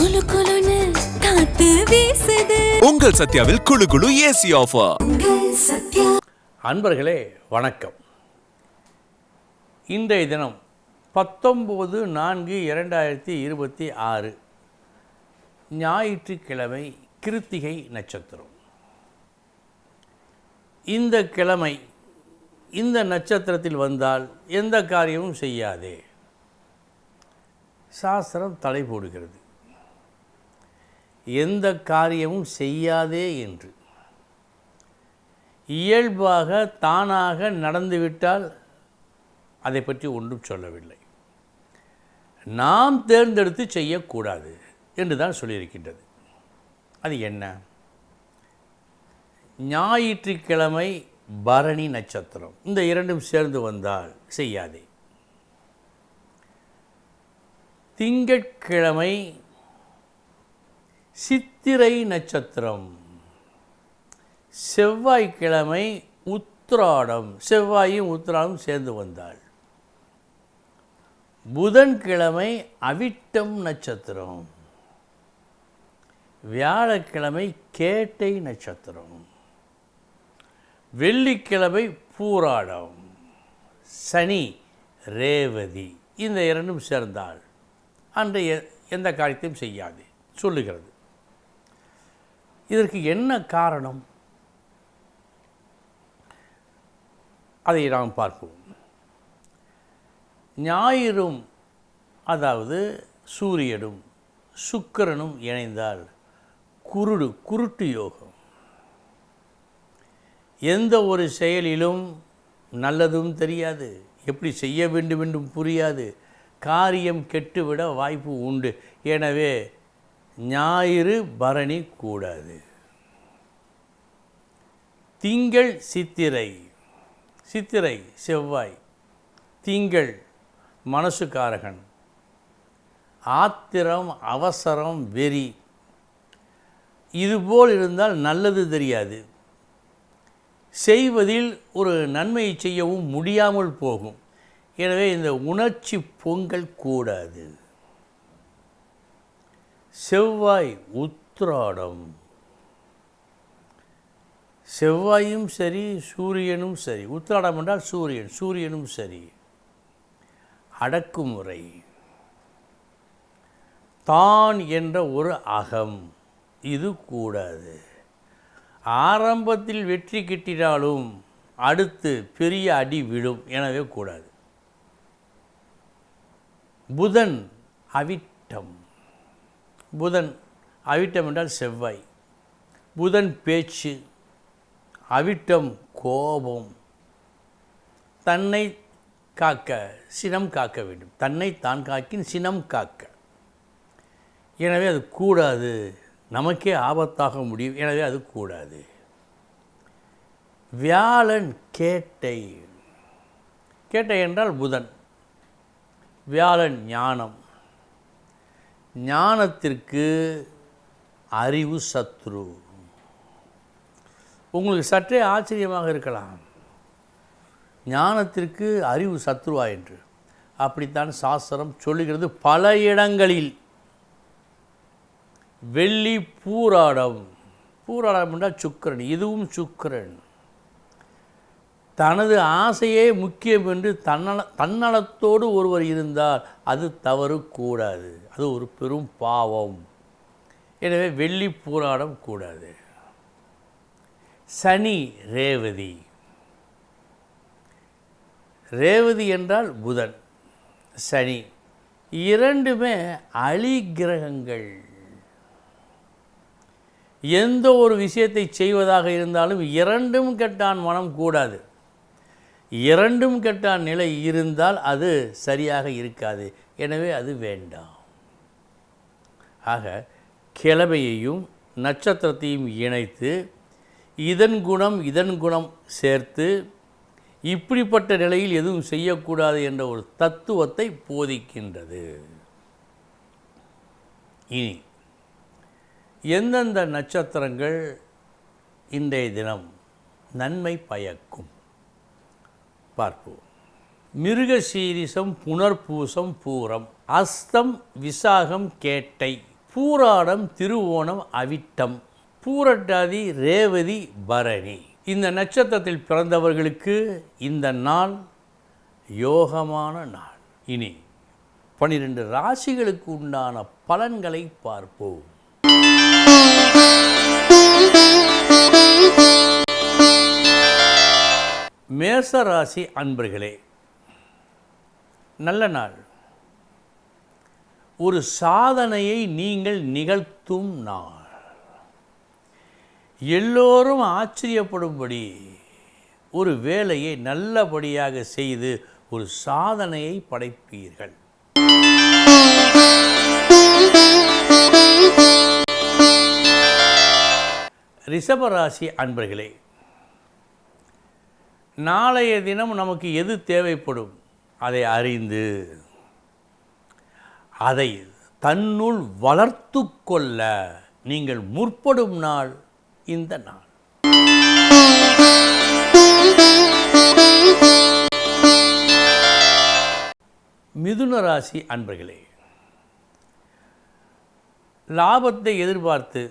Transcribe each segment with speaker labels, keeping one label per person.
Speaker 1: குளு குளுன்னு காத்து வீசுது. உங்கள் சத்யாவில் குளு குளு ஏசி ஆஃபர்.
Speaker 2: அன்பர்களே வணக்கம். இன்றைய தினம் 19/4/2026 ஞாயிற்றுக்கிழமை, கிருத்திகை நட்சத்திரம். இந்த கிழமை இந்த நட்சத்திரத்தில் வந்தால் எந்த காரியமும் செய்யாதே. சாஸ்திரம் தடை போடுகிறது, எந்த காரியமும் செய்யாதே என்று. இயல்பாக தானாக நடந்துவிட்டால் அதை பற்றி ஒன்றும் சொல்லவில்லை. நாம் தேர்ந்தெடுத்து செய்யக்கூடாது என்று தான் சொல்லியிருக்கின்றது. அது என்ன? ஞாயிற்றுக்கிழமை, பரணி நட்சத்திரம், இந்த இரண்டும் சேர்ந்து வந்தால் செய்யாதே. திங்கட்கிழமை சித்திரை நட்சத்திரம், செவ்வாய்க்கிழமை உத்திராடம், செவ்வாயும் உத்திராடம் சேர்ந்து வந்தாள். புதன்கிழமை அவிட்டம் நட்சத்திரம், வியாழக்கிழமை கேட்டை நட்சத்திரம், வெள்ளிக்கிழமை பூராடம், சனி ரேவதி, இந்த இரண்டும் சேர்ந்தால் அன்றைய எந்த காரியத்தையும் செய்யாது சொல்லுகிறது. இதற்கு என்ன காரணம்? அதை நாம் பார்ப்போம். ஞாயிறும், அதாவது சூரியனும் சுக்கிரனும் இணைந்தால் குருட்டு யோகம். எந்த ஒரு செயலிலும் நல்லதும் தெரியாது, எப்படி செய்ய வேண்டும் என்றும் புரியாது, காரியம் கெட்டுவிட வாய்ப்பு உண்டு. எனவே ஞாயிறு பரணி கூடாது. திங்கள் சித்திரை, சித்திரை செவ்வாய், திங்கள் மனசுக்காரகன், ஆத்திரம், அவசரம், வெறி, இதுபோல் இருந்தால் நல்லது தெரியாது, செய்வதில் ஒரு நன்மையை செய்யவும் முடியாமல் போகும். எனவே இந்த உணர்ச்சி பொங்கல் கூடாது. செவ்வாய் உத்திராடம், செவ்வாயும் சரி சூரியனும் சரி, உத்திராடம் என்றால் சூரியனும் சரி. அடக்குமுறை, தான் என்ற ஒரு அகம், இது கூடாது. ஆரம்பத்தில் வெற்றி கிட்டினாலும் அடுத்து பெரிய அடி விழும், எனவே கூடாது. புதன் அவிட்டம், புதன் அவிட்டம் என்றால் செவ்வாய். புதன் பேச்சு, அவிட்டம் கோபம், தன்னை காக்க சினம் காக்க வேண்டும், தன்னை தான் காக்கின் சினம் காக்க. எனவே அது கூடாது, நமக்கே ஆபத்தாக முடியும். எனவே அது கூடாது. வியாழன் கேட்டை, கேட்டை என்றால் புதன். வியாழன் ஞானம், ஞானத்திற்கு அறிவு சத்ரு. உங்களுக்கு சற்றே ஆச்சரியமாக இருக்கலாம், ஞானத்திற்கு அறிவு சத்ருவா என்று. அப்படித்தான் சாஸ்திரம் சொல்லுகிறது பல இடங்களில். வெள்ளி பூராடம், பூராடம் என்றால் சுக்கிரன், இதுவும் சுக்கிரன். தனது ஆசையே முக்கியம் என்று தன்னலத்தோடு ஒருவர் இருந்தால் அது தவறு, கூடாது. அது ஒரு பெரும் பாவம். எனவே வெள்ளி பூராடம் கூடாது. சனி ரேவதி, ரேவதி என்றால் புதன், சனி, இரண்டுமே அலி கிரகங்கள். எந்த ஒரு விஷயத்தை செய்வதாக இருந்தாலும் இரண்டும் கெட்டான் மனம் கூடாது. இரண்டும் கெட்டான் நிலை இருந்தால் அது சரியாக இருக்காது. எனவே அது வேண்டாம். ஆக கிழமையையும் நட்சத்திரத்தையும் இணைத்து இதன் குணம் சேர்த்து இப்படிப்பட்ட நிலையில் எதுவும் செய்யக்கூடாது என்ற ஒரு தத்துவத்தை போதிக்கின்றது. இனி எந்தெந்த நட்சத்திரங்கள் இன்றைய தினம் நன்மை பயக்கும் பார்ப்போம். மிருகசீரிசம், புனர்பூசம், பூரம், அஸ்தம், விசாகம், கேட்டை, பூராடம், திருவோணம், அவிட்டம், பூரட்டாதி, ரேவதி, பரணி இந்த நட்சத்திரத்தில் பிறந்தவர்களுக்கு இந்த நாள் யோகமான நாள். இனி 12 ராசிகளுக்கு உண்டான பலன்களை பார்ப்போம். மேச ராசி அன்பர்களே, நல்ல நாள். ஒரு சாதனையை நீங்கள் நிகழ்த்தும் நாள். எல்லோரும் ஆச்சரியப்படும்படி ஒரு வேலையை நல்லபடியாக செய்து ஒரு சாதனையை படைப்பீர்கள். ரிஷபராசி அன்பர்களே, நாளைய தினம் நமக்கு எது தேவைப்படும் அதை அறிந்து அதை தன்னுள் வளர்த்து கொள்ள நீங்கள் முற்படும் நாள் இந்த நாள். மிதுன ராசி அன்பர்களே, லாபத்தை எதிர்பார்த்து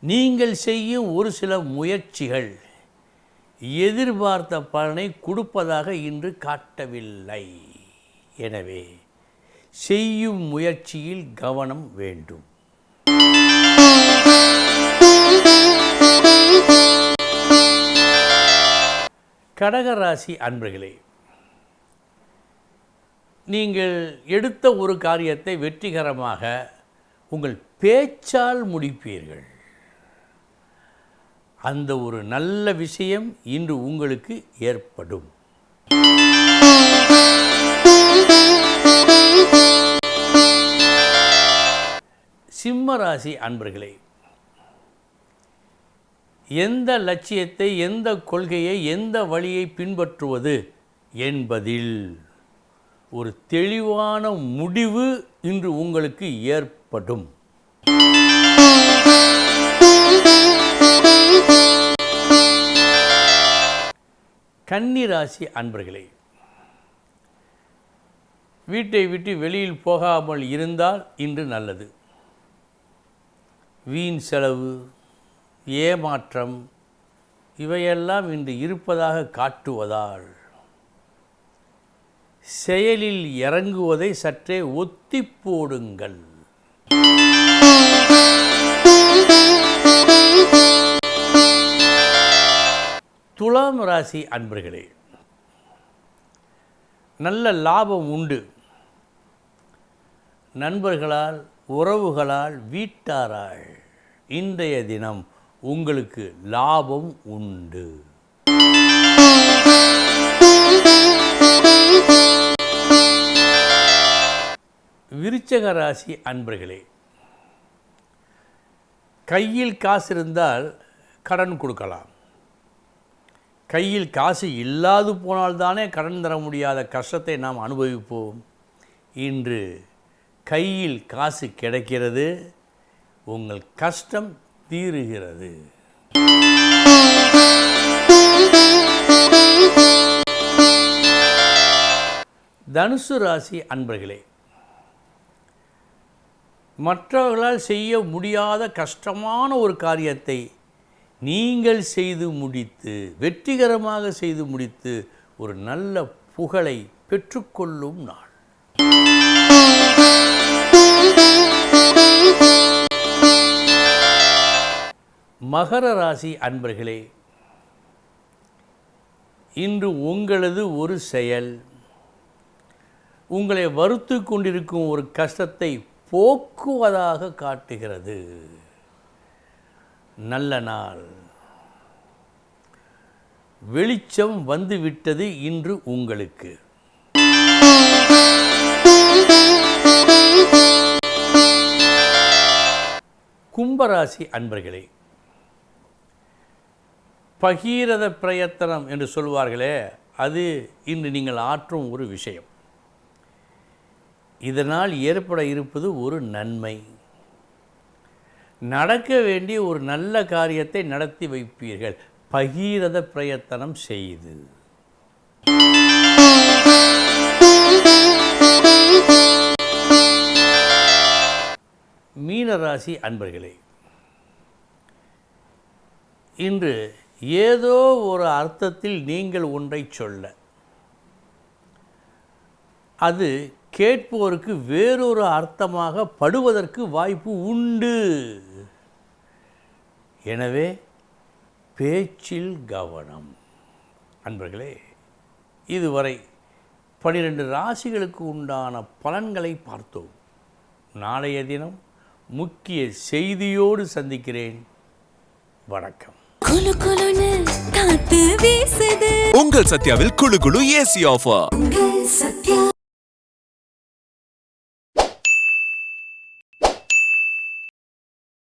Speaker 2: நீங்கள் செய்யும் ஒரு சில முயற்சிகள் எதிர்பார்த்த பலனை கொடுப்பதாக இன்று காட்டவில்லை. எனவே செய்யும் முயற்சியில் கவனம் வேண்டும். கடகராசி அன்பர்களே, நீங்கள் எடுத்த ஒரு காரியத்தை வெற்றிகரமாக உங்கள் பேச்சால் முடிப்பீர்கள். அந்த ஒரு நல்ல விஷயம் இன்று உங்களுக்கு ஏற்படும். சிம்ம ராசி அன்பர்களே, எந்த லட்சியத்தை, எந்த கொள்கையை, எந்த வழியை பின்பற்றுவது என்பதில் ஒரு தெளிவான முடிவு இன்று உங்களுக்கு ஏற்படும். கன்னி ராசி அன்பர்களே, வீட்டை விட்டு வெளியில் போகாமல் இருந்தால் இன்று நல்லது. வீண் செலவு, ஏமாற்றம் இவையெல்லாம் இன்று இருப்பதாக காட்டுவதால் செயலில் இறங்குவதை சற்றே ஒத்தி போடுங்கள். துலாம் ராசி அன்பர்களே, நல்ல லாபம் உண்டு. நண்பர்களால், உறவுகளால், வீட்டாரால் இன்றைய தினம் உங்களுக்கு லாபம் உண்டு. விருச்சக ராசி அன்பர்களே, கையில் காசு இருந்தால் கடன் கொடுக்கலாம். கையில் காசு இல்லாது போனால்தானே கடன் தர முடியாத கஷ்டத்தை நாம் அனுபவிப்போம். இன்று கையில் காசு கிடைக்கிறது, உங்கள் கஷ்டம் தீருகிறது. தனுசு ராசி அன்பர்களே, மற்றவர்களால் செய்ய முடியாத கஷ்டமான ஒரு காரியத்தை நீங்கள் செய்து முடித்து, வெற்றிகரமாக செய்து முடித்து ஒரு நல்ல புகழை பெற்றுக்கொள்ளும் நாள். மகர ராசி அன்பர்களே, இன்று உங்களது ஒரு செயல் உங்களை வருத்தி கொண்டிருக்கும் ஒரு கஷ்டத்தை போக்குவதாக காட்டுகிறது. நல்ல நாள். வெளிச்சம் வந்துவிட்டது இன்று உங்களுக்கு. கும்பராசி அன்பர்களே, பகீரத பிரயத்தனம் என்று சொல்வார்களே, அது இன்று நீங்கள் ஆற்றும் ஒரு விஷயம். இதனால் ஏற்பட இருப்பது ஒரு நன்மை. நடக்க வேண்டிய ஒரு நல்ல காரியத்தை நடத்தி வைப்பீர்கள் பகீரத பிரயத்தனம் செய்து. மீனராசி அன்பர்களே, இன்று ஏதோ ஒரு அர்த்தத்தில் நீங்கள் ஒன்றை சொல்ல, அது கேட்போருக்கு வேறொரு அர்த்தமாக படுவதற்கு வாய்ப்பு உண்டு. எனவே பேச்சில் கவனம். அன்பர்களே, இதுவரை 12 ராசிகளுக்கு உண்டான பலன்களை பார்த்தோம். நாளைய தினம் முக்கிய செய்தியோடு சந்திக்கிறேன். வணக்கம்.
Speaker 3: குளு குளுன்னு காத்து வீசுது.
Speaker 1: உங்கள் சத்யாவில் குளு குளு ஏசி ஆஃபர்.
Speaker 3: உங்கள் சத்யா.